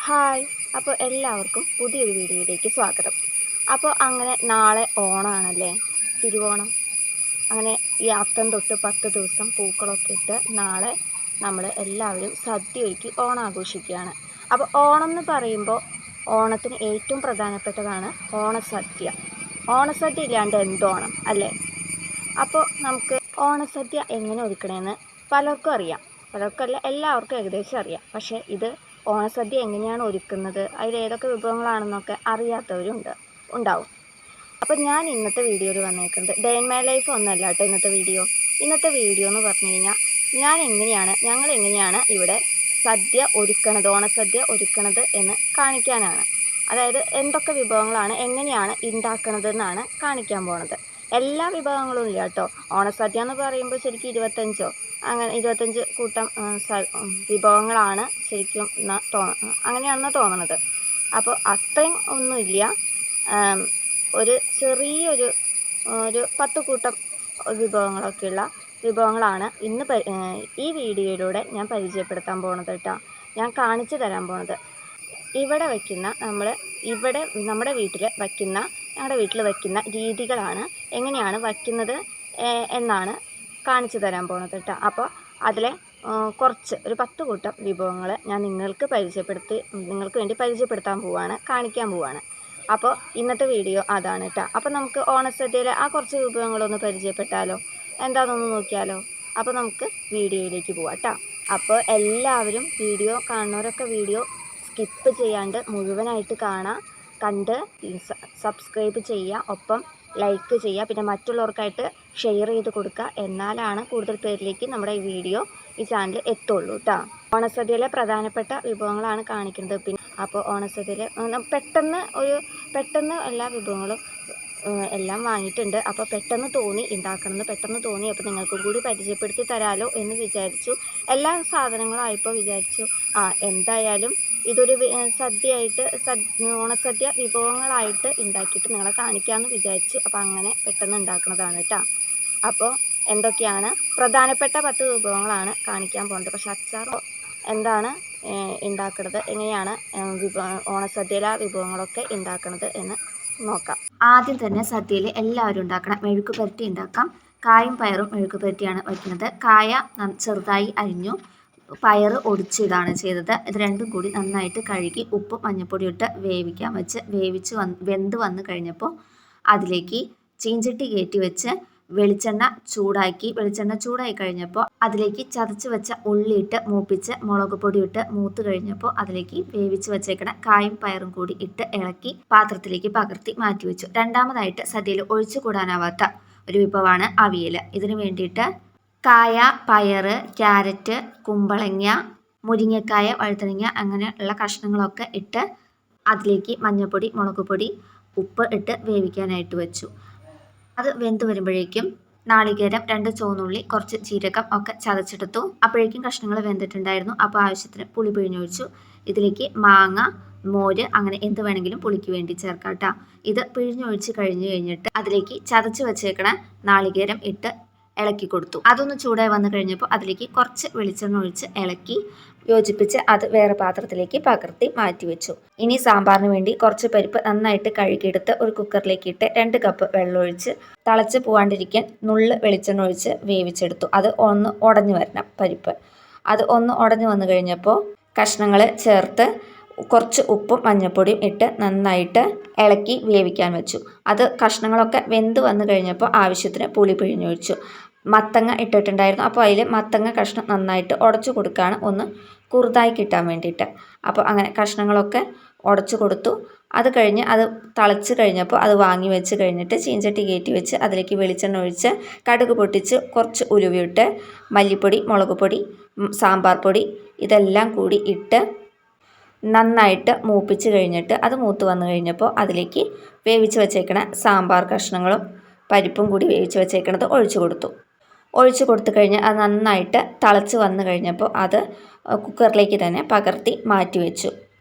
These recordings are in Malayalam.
ഹായ്. അപ്പോൾ എല്ലാവർക്കും പുതിയൊരു വീഡിയോയിലേക്ക് സ്വാഗതം. അപ്പോൾ അങ്ങനെ നാളെ ഓണമാണല്ലേ, തിരുവോണം. അങ്ങനെ ഈ അത്തം തൊട്ട് 10 ദിവസം പൂക്കളൊക്കെ ഇട്ട് നാളെ നമ്മൾ എല്ലാവരും സദ്യ ഒരുക്കി ഓണം ആഘോഷിക്കുകയാണ്. അപ്പോൾ ഓണം എന്ന് പറയുമ്പോൾ ഓണത്തിന് ഏറ്റവും പ്രധാനപ്പെട്ടതാണ് ഓണസദ്യ. ഓണസദ്യ ഇല്ലാണ്ട് എന്തോണം അല്ലേ? അപ്പോൾ നമുക്ക് ഓണസദ്യ എങ്ങനെ ഒരുക്കണമെന്ന് പലർക്കും അറിയാം. പലർക്കല്ല, എല്ലാവർക്കും ഏകദേശം അറിയാം. പക്ഷേ ഇത് ഓണസദ്യ എങ്ങനെയാണ് ഒരുക്കുന്നത്, അതിലേതൊക്കെ വിഭവങ്ങളാണെന്നൊക്കെ ഉണ്ടാവും. അപ്പം ഞാൻ ഇന്നത്തെ വീഡിയോയിൽ വന്നേക്കുന്നത് ഡേ ഇൻ മൈ ലൈഫ് ഒന്നല്ല കേട്ടോ. ഇന്നത്തെ വീഡിയോ എന്ന് പറഞ്ഞു കഴിഞ്ഞാൽ ഞങ്ങൾ എങ്ങനെയാണ് ഇവിടെ സദ്യ ഒരുക്കണത്, ഓണസദ്യ ഒരുക്കണത് എന്ന് കാണിക്കാനാണ്. അതായത് എന്തൊക്കെ വിഭവങ്ങളാണ്, എങ്ങനെയാണ് ഉണ്ടാക്കണത് എന്നാണ് കാണിക്കാൻ പോണത്. എല്ലാ വിഭവങ്ങളും ഇല്ല കേട്ടോ. ഓണസദ്യ എന്ന് പറയുമ്പോൾ ശരിക്കും 25 കൂട്ടം വിഭവങ്ങളാണ് ശരിക്കും അങ്ങനെയാണെന്ന് തോന്നുന്നത്. അപ്പോൾ അത്രയും ഒന്നുമില്ല. ഒരു ചെറിയൊരു 10 കൂട്ടം വിഭവങ്ങളൊക്കെയുള്ള വിഭവങ്ങളാണ് ഈ വീഡിയോയിലൂടെ ഞാൻ പരിചയപ്പെടുത്താൻ പോണത് കേട്ടോ. ഞാൻ കാണിച്ചു തരാൻ പോണത് നമ്മുടെ വീട്ടിൽ വയ്ക്കുന്ന രീതികളാണ്, എങ്ങനെയാണ് വയ്ക്കുന്നത് എന്നാണ് കാണിച്ചു തരാൻ പോണത് കേട്ടോ. അപ്പോൾ അതിലെ ഒരു 10 കൂട്ടം വിഭവങ്ങൾ ഞാൻ നിങ്ങൾക്ക് വേണ്ടി കാണിക്കാൻ പോവാണ്. അപ്പോൾ ഇന്നത്തെ വീഡിയോ അതാണ് കേട്ടോ. അപ്പോൾ നമുക്ക് ഓണസദ്യയിലെ ആ കുറച്ച് വിഭവങ്ങളൊന്ന് പരിചയപ്പെട്ടാലോ, എന്താണെന്നൊന്ന് നോക്കിയാലോ. അപ്പോൾ നമുക്ക് വീഡിയോയിലേക്ക് പോവാം കേട്ടോ. അപ്പോൾ എല്ലാവരും കാണുന്നവരൊക്കെ വീഡിയോ സ്കിപ്പ് ചെയ്യാണ്ട് മുഴുവനായിട്ട് കണ്ട് സബ്സ്ക്രൈബ് ചെയ്യുക, ഒപ്പം ലൈക്ക് ചെയ്യുക, പിന്നെ മറ്റുള്ളവർക്കായിട്ട് ഷെയർ ചെയ്ത് കൊടുക്കുക. എന്നാലാണ് കൂടുതൽ പേരിലേക്ക് നമ്മുടെ ഈ ചാനൽ എത്തുള്ളൂ കേട്ടോ. ഓണസദ്യയിലെ പ്രധാനപ്പെട്ട വിഭവങ്ങളാണ് കാണിക്കുന്നത്. പിന്നെ അപ്പോൾ ഓണസദ്യയിലെ പെട്ടെന്ന് എല്ലാ വിഭവങ്ങളും എല്ലാം വാങ്ങിയിട്ടുണ്ട്. അപ്പോൾ പെട്ടെന്ന് തോന്നി. അപ്പോൾ നിങ്ങൾക്കും കൂടി പരിചയപ്പെടുത്തി തരാമല്ലോ എന്ന് വിചാരിച്ചു. എല്ലാ സാധനങ്ങളും ആയപ്പോൾ വിചാരിച്ചു എന്തായാലും ഇതൊരു ഓണസദ്യ വിഭവങ്ങളായിട്ട് ഉണ്ടാക്കിയിട്ട് നിങ്ങളെ കാണിക്കാമെന്ന് വിചാരിച്ചു. അപ്പോൾ അങ്ങനെ പെട്ടെന്ന് ഉണ്ടാക്കുന്നതാണ് കേട്ടോ. അപ്പോൾ എന്തൊക്കെയാണ് പ്രധാനപ്പെട്ട 10 വിഭവങ്ങളാണ് കാണിക്കാൻ പോകുന്നത്. പക്ഷേ അച്ചാർ എന്താണ് ഉണ്ടാക്കുന്നത്, എങ്ങനെയാണ് ഓണസദ്യയിലെ വിഭവങ്ങളൊക്കെ ഉണ്ടാക്കുന്നത് എന്ന് നോക്കാം. ആദ്യം തന്നെ സദ്യയിൽ എല്ലാവരും ഉണ്ടാക്കണം മെഴുക്ക് പുരട്ടി ഉണ്ടാക്കാം. കായും പയറും മെഴുക്ക് പുരട്ടിയാണ് വയ്ക്കുന്നത്. കായ ചെറുതായി അരിഞ്ഞു, പയർ ഒടിച്ചിടാണ് ചെയ്തത്. ഇത് രണ്ടും കൂടി നന്നായിട്ട് കഴുകി ഉപ്പും മഞ്ഞൾപ്പൊടിയും ഇട്ട് വേവിക്കാൻ വെച്ച് വെന്ത് വന്നു കഴിഞ്ഞപ്പോൾ അതിലേക്ക് ചീഞ്ചട്ടി കയറ്റി വെച്ച് വെളിച്ചെണ്ണ ചൂടായി കഴിഞ്ഞപ്പോൾ അതിലേക്ക് ചതച്ച് വെച്ച ഉള്ളിയിട്ട് മൂപ്പിച്ച് മുളക് പൊടി ഇട്ട് മൂത്ത് കഴിഞ്ഞപ്പോൾ അതിലേക്ക് വേവിച്ച് വെച്ചേക്കണ കായും പയറും കൂടി ഇട്ട് ഇളക്കി പാത്രത്തിലേക്ക് പകർത്തി മാറ്റി വെച്ചു. രണ്ടാമതായിട്ട് സദ്യയിൽ ഒഴിച്ചു കൂടാനാവാത്ത ഒരു വിഭവമാണ് അവിയൽ. ഇതിനു വേണ്ടിയിട്ട് കായ, പയറ്, ക്യാരറ്റ്, കുമ്പളങ്ങ, മുരിങ്ങക്കായ, വഴുതനങ്ങ അങ്ങനെയുള്ള കഷ്ണങ്ങളൊക്കെ ഇട്ട് അതിലേക്ക് മഞ്ഞൾപ്പൊടി, മുളക് പൊടി, ഉപ്പ് ഇട്ട് വേവിക്കാനായിട്ട് വെച്ചു. അത് വെന്ത് വരുമ്പോഴേക്കും നാളികേരം, 2 ചുവന്നുള്ളി, കുറച്ച് ജീരകം ഒക്കെ ചതച്ചെടുത്തു. അപ്പോഴേക്കും കഷ്ണങ്ങൾ വെന്തിട്ടുണ്ടായിരുന്നു. അപ്പോൾ ആവശ്യത്തിന് പുളി പിഴിഞ്ഞൊഴിച്ചു. ഇതിലേക്ക് മാങ്ങ, മോര് അങ്ങനെ എന്ത് വേണമെങ്കിലും പുളിക്ക് വേണ്ടി ചേർക്കാം കേട്ടോ. ഇത് പിഴിഞ്ഞൊഴിച്ച് കഴിഞ്ഞിട്ട് അതിലേക്ക് ചതച്ച് വെച്ചേക്കണ നാളികേരം ഇട്ട് ഇളക്കി കൊടുത്തു. അതൊന്ന് ചൂടായി വന്നു കഴിഞ്ഞപ്പോൾ അതിലേക്ക് കുറച്ച് വെളിച്ചെണ്ണ ഒഴിച്ച് ഇളക്കി യോജിപ്പിച്ച് അത് വേറെ പാത്രത്തിലേക്ക് പകർത്തി മാറ്റി വെച്ചു. ഇനി സാമ്പാറിന് വേണ്ടി കുറച്ച് പരിപ്പ് നന്നായിട്ട് കഴുകിയെടുത്ത് ഒരു കുക്കറിലേക്ക് ഇട്ട് 2 കപ്പ് വെള്ളം ഒഴിച്ച് തിളച്ച് പോവാണ്ടിരിക്കാൻ നുള്ള് വെളിച്ചെണ്ണ ഒഴിച്ച് വേവിച്ചെടുത്തു. അത് ഒന്ന് ഉടഞ്ഞു വരണം പരിപ്പ്. അത് ഒന്ന് ഉടഞ്ഞു വന്നു കഴിഞ്ഞപ്പോൾ കഷ്ണങ്ങൾ ചേർത്ത് കുറച്ച് ഉപ്പും മഞ്ഞൾപ്പൊടിയും ഇട്ട് നന്നായിട്ട് ഇളക്കി വേവിക്കാൻ വെച്ചു. അത് കഷ്ണങ്ങളൊക്കെ വെന്ത് വന്നു കഴിഞ്ഞപ്പോൾ ആവശ്യത്തിന് പുളി പിഴിഞ്ഞൊഴിച്ചു. മത്തങ്ങ ഇട്ടിട്ടുണ്ടായിരുന്നു. അപ്പോൾ അതിൽ മത്തങ്ങ കഷ്ണം നന്നായിട്ട് ഉടച്ചു കൊടുക്കുകയാണ്, ഒന്ന് കുറുതായി കിട്ടാൻ വേണ്ടിയിട്ട്. അപ്പോൾ അങ്ങനെ കഷ്ണങ്ങളൊക്കെ ഉടച്ചു കൊടുത്തു. അത് കഴിഞ്ഞ് അത് തിളച്ച് കഴിഞ്ഞപ്പോൾ അത് വാങ്ങി വെച്ച് കഴിഞ്ഞിട്ട് ചീഞ്ചട്ടി കയറ്റി വെച്ച് അതിലേക്ക് വെളിച്ചെണ്ണ ഒഴിച്ച് കടുക് പൊട്ടിച്ച് കുറച്ച് ഉലുവയിട്ട് മല്ലിപ്പൊടി, മുളക് പൊടി, സാമ്പാർ പൊടി ഇതെല്ലാം കൂടി ഇട്ട് നന്നായിട്ട് മൂപ്പിച്ച് കഴിഞ്ഞിട്ട് അത് മൂത്ത് വന്നു കഴിഞ്ഞപ്പോൾ അതിലേക്ക് വേവിച്ച് വെച്ചേക്കണ സാമ്പാർ കഷ്ണങ്ങളും പരിപ്പും കൂടി വേവിച്ച് വെച്ചേക്കണത് ഒഴിച്ചു കൊടുത്തു കഴിഞ്ഞ് അത് നന്നായിട്ട് തിളച്ച് വന്നു കഴിഞ്ഞപ്പോൾ അത് കുക്കറിലേക്ക് തന്നെ പകർത്തി മാറ്റി വെച്ചു.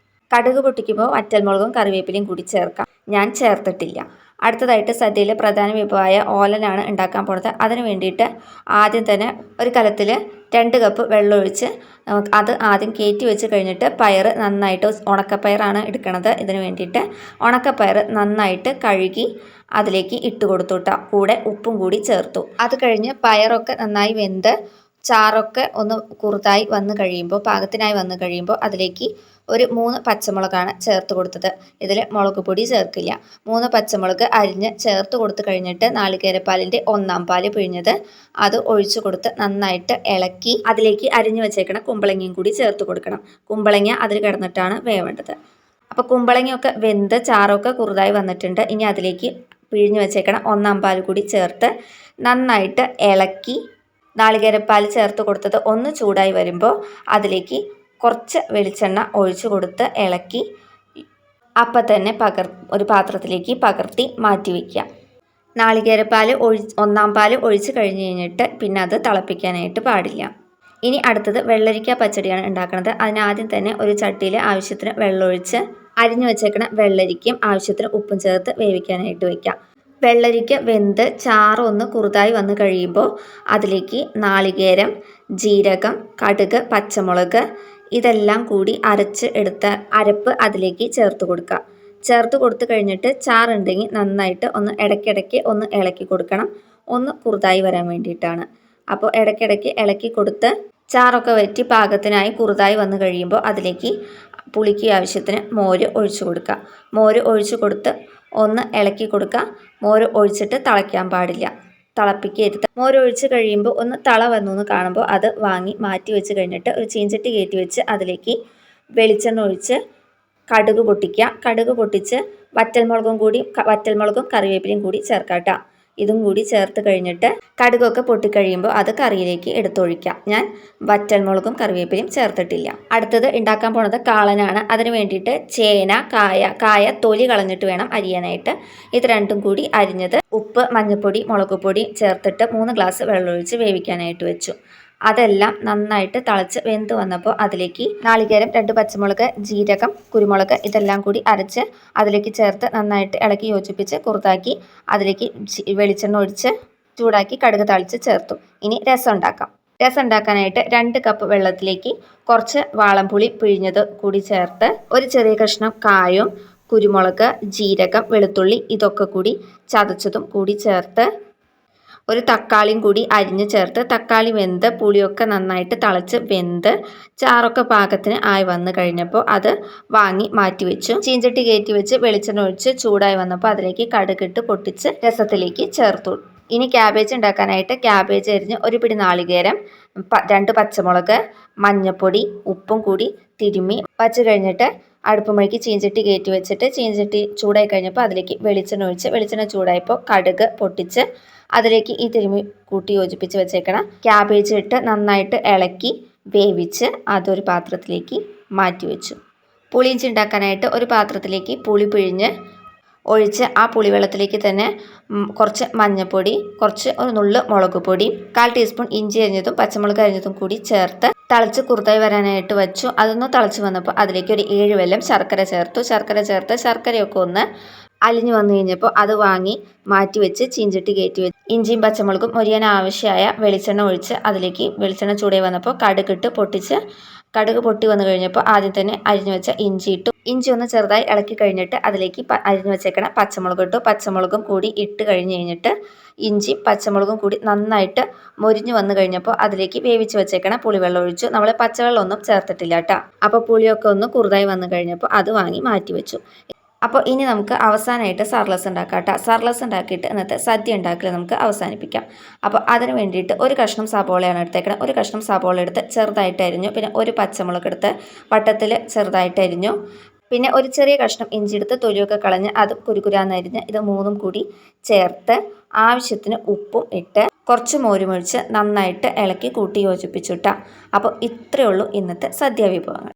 കടുക് പൊട്ടിക്കുമ്പോൾ വറ്റൽമുളകും കറിവേപ്പിലയും കൂടി ചേർക്കാം. ഞാൻ ചേർത്തിട്ടില്ല. അടുത്തതായിട്ട് സദ്യയിലെ പ്രധാന വിഭവമായ ഓലനാണ് ഉണ്ടാക്കാൻ പോകുന്നത്. അതിന് വേണ്ടിയിട്ട് ആദ്യം തന്നെ ഒരു കലത്തിൽ 2 കപ്പ് വെള്ളമൊഴിച്ച് അത് ആദ്യം കയറ്റി വെച്ച് കഴിഞ്ഞിട്ട് പയർ നന്നായിട്ട്, ഉണക്കപ്പയറാണ് എടുക്കുന്നത് ഇതിന് വേണ്ടിയിട്ട്, ഉണക്കപ്പയർ നന്നായിട്ട് കഴുകി അതിലേക്ക് ഇട്ട് കൊടുത്തുട്ട, കൂടെ ഉപ്പും കൂടി ചേർത്തു. അത് കഴിഞ്ഞ് പയറൊക്കെ നന്നായി വെന്ത് ചാറൊക്കെ ഒന്ന് കുറുതായി വന്നു കഴിയുമ്പോൾ, പാകത്തിനായി വന്നു കഴിയുമ്പോൾ അതിലേക്ക് ഒരു 3 പച്ചമുളകാണ് ചേർത്ത് കൊടുത്തത്. ഇതിൽ മുളക് പൊടി ചേർക്കില്ല. 3 പച്ചമുളക് അരിഞ്ഞ് ചേർത്ത് കൊടുത്തു കഴിഞ്ഞിട്ട് നാളികേരപ്പാലിൻ്റെ 1/4 പാല് പിഴിഞ്ഞത് അത് ഒഴിച്ചു കൊടുത്ത് നന്നായിട്ട് ഇളക്കി അതിലേക്ക് അരിഞ്ഞു വെച്ചേക്കണം കുമ്പളങ്ങയും കൂടി ചേർത്ത് കൊടുക്കണം. കുമ്പളങ്ങ അതിൽ കിടന്നിട്ടാണ് വേവേണ്ടത്. അപ്പോൾ കുമ്പളങ്ങയൊക്കെ വെന്ത് ചാറൊക്കെ കുറുതായി വന്നിട്ടുണ്ട്. ഇനി അതിലേക്ക് പിഴിഞ്ഞു വെച്ചേക്കണം 1/4 പാൽ കൂടി ചേർത്ത് നന്നായിട്ട് ഇളക്കി നാളികേരപ്പാൽ ചേർത്ത് കൊടുത്തത് ഒന്ന് ചൂടായി വരുമ്പോൾ അതിലേക്ക് കുറച്ച് വെളിച്ചെണ്ണ ഒഴിച്ചു കൊടുത്ത് ഇളക്കി അപ്പം തന്നെ ഒരു പാത്രത്തിലേക്ക് പകർത്തി മാറ്റി വയ്ക്കുക. നാളികേരപ്പാൽ 1/4 പാൽ ഒഴിച്ച് കഴിഞ്ഞ് കഴിഞ്ഞിട്ട് പിന്നെ അത് തിളപ്പിക്കാനായിട്ട് പാടില്ല. ഇനി അടുത്തത് വെള്ളരിക്ക പച്ചടിയാണ് ഉണ്ടാക്കുന്നത്. അതിനാദ്യം തന്നെ ഒരു ചട്ടിയിൽ ആവശ്യത്തിന് വെള്ളമൊഴിച്ച് അരിഞ്ഞു വെച്ചേക്കണ വെള്ളരിക്കയും ആവശ്യത്തിന് ഉപ്പും ചേർത്ത് വേവിക്കാനായിട്ട് വയ്ക്കാം. വെള്ളരിക്ക വെന്ത് ചാറൊന്ന് കുറുതായി വന്നു കഴിയുമ്പോൾ അതിലേക്ക് നാളികേരം, ജീരകം, കടുക്, പച്ചമുളക് ഇതെല്ലാം കൂടി അരച്ച് എടുത്ത അരപ്പ് അതിലേക്ക് ചേർത്ത് കൊടുക്കുക. ചേർത്ത് കൊടുത്തു കഴിഞ്ഞിട്ട് ചാറുണ്ടെങ്കിൽ നന്നായിട്ട് ഒന്ന് ഇടയ്ക്കിടയ്ക്ക് ഒന്ന് ഇളക്കി കൊടുക്കണം, ഒന്ന് കുറുതായി വരാൻ വേണ്ടിയിട്ടാണ്. അപ്പോൾ ഇടയ്ക്കിടയ്ക്ക് ഇളക്കി കൊടുത്ത് ചാറൊക്കെ വറ്റി പാകത്തിനായി കുറുതായി വന്നു കഴിയുമ്പോൾ അതിലേക്ക് പുളിക്ക് ആവശ്യത്തിന് മോര് ഒഴിച്ചു കൊടുക്കുക. മോര് ഒഴിച്ചു കൊടുത്ത് ഒന്ന് ഇളക്കി കൊടുക്കുക. മോര് ഒഴിച്ചിട്ട് തിളയ്ക്കാൻ പാടില്ല, തിളപ്പിക്കരുത്. മോര് ഒഴിച്ച് കഴിയുമ്പോൾ ഒന്ന് തള വന്നു എന്ന് കാണുമ്പോൾ അത് വാങ്ങി മാറ്റി വെച്ച് കഴിഞ്ഞിട്ട് ഒരു ചീഞ്ചട്ടി കയറ്റി വെച്ച് അതിലേക്ക് വെളിച്ചെണ്ണ ഒഴിച്ച് കടുക് പൊട്ടിക്കുക. കടുക് പൊട്ടിച്ച് വറ്റൽമുളകും കറിവേപ്പിലയും കൂടി ചേർക്കാം. ഇതും കൂടി ചേർത്ത് കഴിഞ്ഞിട്ട് കടുകൊക്കെ പൊട്ടിക്കഴിയുമ്പോൾ അത് കറിയിലേക്ക് എടുത്തൊഴിക്കാം. ഞാൻ വറ്റൽമുളകും കറിവേപ്പിലയും ചേർത്തിട്ടില്ല. അടുത്തത് ഉണ്ടാക്കാൻ പോണത് കാളനാണ്. അതിന് വേണ്ടിയിട്ട് ചേന, കായ തൊലി കളഞ്ഞിട്ട് വേണം അരിയാനായിട്ട്. ഇത് രണ്ടും കൂടി അരിഞ്ഞത് ഉപ്പ്, മഞ്ഞൾപ്പൊടി, മുളക് പൊടി ചേർത്തിട്ട് 3 ഗ്ലാസ് വെള്ളമൊഴിച്ച് വേവിക്കാനായിട്ട് വെച്ചു. അതെല്ലാം നന്നായിട്ട് തിളച്ച് വെന്ത് വന്നപ്പോൾ അതിലേക്ക് നാളികേരം, 2 പച്ചമുളക്, ജീരകം, കുരുമുളക് ഇതെല്ലാം കൂടി അരച്ച് അതിലേക്ക് ചേർത്ത് നന്നായിട്ട് ഇളക്കി യോജിപ്പിച്ച് കുറുതാക്കി അതിലേക്ക് വെളിച്ചെണ്ണ ഒഴിച്ച് ചൂടാക്കി കടുക് താളിച്ച് ചേർത്തു. ഇനി രസം ഉണ്ടാക്കാം. രസം ഉണ്ടാക്കാനായിട്ട് 2 കപ്പ് വെള്ളത്തിലേക്ക് കുറച്ച് വാളംപുളി പിഴിഞ്ഞത് കൂടി ചേർത്ത് ഒരു ചെറിയ കഷ്ണം കായും, കുരുമുളക്, ജീരകം, വെളുത്തുള്ളി ഇതൊക്കെ കൂടി ചതച്ചതും കൂടി ചേർത്ത് ഒരു തക്കാളിയും കൂടി അരിഞ്ഞ് ചേർത്ത് തക്കാളി വെന്ത് പുളിയൊക്കെ നന്നായിട്ട് തിളച്ച് വെന്ത് ചാറൊക്കെ പാകത്തിന് ആയി വന്നു കഴിഞ്ഞപ്പോൾ അത് വാങ്ങി മാറ്റി വെച്ചു. ചീഞ്ചട്ടി കയറ്റി വെച്ച് വെളിച്ചെണ്ണ ഒഴിച്ച് ചൂടായി വന്നപ്പോൾ അതിലേക്ക് കടുകിട്ട് പൊട്ടിച്ച് രസത്തിലേക്ക് ചേർത്തു. ഇനി ക്യാബേജ് ഉണ്ടാക്കാനായിട്ട് ക്യാബേജ് അരിഞ്ഞ് ഒരു പിടി നാളികേരം, 2 പച്ചമുളക്, മഞ്ഞൾപ്പൊടി, ഉപ്പും കൂടി തിരുമ്മി വച്ച് കഴിഞ്ഞിട്ട് അടുപ്പുമേക്ക് ചീഞ്ചട്ടി കയറ്റി വെച്ചിട്ട് ചീഞ്ചട്ടി ചൂടായി കഴിഞ്ഞപ്പോൾ അതിലേക്ക് വെളിച്ചെണ്ണ ഒഴിച്ച് വെളിച്ചെണ്ണ ചൂടായപ്പോൾ കടുക് പൊട്ടിച്ച് അതിലേക്ക് ഈ തിരുമ്മി കൂട്ടി യോജിപ്പിച്ച് വെച്ചേക്കണം ക്യാബേജ് ഇട്ട് നന്നായിട്ട് ഇളക്കി വേവിച്ച് അതൊരു പാത്രത്തിലേക്ക് മാറ്റി വെച്ചു. പുളിയിഞ്ചി ഉണ്ടാക്കാനായിട്ട് ഒരു പാത്രത്തിലേക്ക് പുളി പിഴിഞ്ഞ് ഒഴിച്ച് ആ പുളിവെള്ളത്തിലേക്ക് തന്നെ കുറച്ച് മഞ്ഞൾപ്പൊടി, ഒരു നുള്ള് മുളക് പൊടി, 1/4 ടീസ്പൂൺ ഇഞ്ചി അരിഞ്ഞതും പച്ചമുളക് അരിഞ്ഞതും കൂടി ചേർത്ത് തിളച്ച് കുറുതായി വരാനായിട്ട് വെച്ചു. അതൊന്ന് തിളച്ച് വന്നപ്പോൾ അതിലേക്ക് ഒരു 7 വെല്ലം ശർക്കര ചേർത്തു. ശർക്കരയൊക്കെ ഒന്ന് അലിഞ്ഞു വന്നു കഴിഞ്ഞപ്പോൾ അത് വാങ്ങി മാറ്റി വെച്ച് ചീഞ്ചട്ടി കയറ്റി വെച്ച് ഇഞ്ചിയും പച്ചമുളകും മൊരിയാൻ ആവശ്യമായ വെളിച്ചെണ്ണ ഒഴിച്ച് അതിലേക്ക് വെളിച്ചെണ്ണ ചൂടായി വന്നപ്പോൾ കടുകിട്ട് പൊട്ടിച്ച് കടുക് പൊട്ടി വന്നു കഴിഞ്ഞപ്പോൾ ആദ്യം തന്നെ അരിഞ്ഞു വെച്ച ഇഞ്ചി ഇട്ടു. ഇഞ്ചി ഒന്ന് ചെറുതായി ഇളക്കി കഴിഞ്ഞിട്ട് അതിലേക്ക് അരിഞ്ഞു വെച്ചേക്കണം പച്ചമുളക് ഇട്ടു. പച്ചമുളകും കൂടി ഇട്ട് കഴിഞ്ഞ് കഴിഞ്ഞിട്ട് ഇഞ്ചി പച്ചമുളകും കൂടി നന്നായിട്ട് മൊരിഞ്ഞു വന്നു കഴിഞ്ഞപ്പോൾ അതിലേക്ക് വേവിച്ച് വെച്ചേക്കണം പുളിവെള്ളം ഒഴിച്ചു. നമ്മൾ പച്ചവെള്ളം ഒന്നും ചേർത്തിട്ടില്ല കേട്ടോ. അപ്പോൾ പുളിയൊക്കെ ഒന്ന് കുറുതായി വന്നു കഴിഞ്ഞപ്പോൾ അത് വാങ്ങി മാറ്റി വെച്ചു. അപ്പോൾ ഇനി നമുക്ക് അവസാനമായിട്ട് സർലസ് ഉണ്ടാക്കാം കേട്ടോ. സർലസ് ഉണ്ടാക്കിയിട്ട് ഇന്നത്തെ സദ്യ ഉണ്ടാക്കൽ നമുക്ക് അവസാനിപ്പിക്കാം. അപ്പോൾ അതിന് വേണ്ടിയിട്ട് ഒരു കഷ്ണം സബോളയാണ് എടുത്തേക്കണം. ഒരു കഷ്ണം സബോള എടുത്ത് ചെറുതായിട്ട് അരിഞ്ഞു. പിന്നെ ഒരു പച്ചമുളക് എടുത്ത് വട്ടത്തിൽ ചെറുതായിട്ട് അരിഞ്ഞു. പിന്നെ ഒരു ചെറിയ കഷ്ണം ഇഞ്ചി എടുത്ത് തൊലിയൊക്കെ കളഞ്ഞ് അത് കുരുകുരാന്നരിഞ്ഞ് ഇത് 3ഉം കൂടി ചേർത്ത് ആവശ്യത്തിന് ഉപ്പും ഇട്ട് കുറച്ച് മോരുമൊഴിച്ച് നന്നായിട്ട് ഇളക്കി കൂട്ടി യോജിപ്പിച്ചു. അപ്പോൾ ഇത്രയേ ഉള്ളൂ ഇന്നത്തെ സദ്യ വിഭവങ്ങൾ.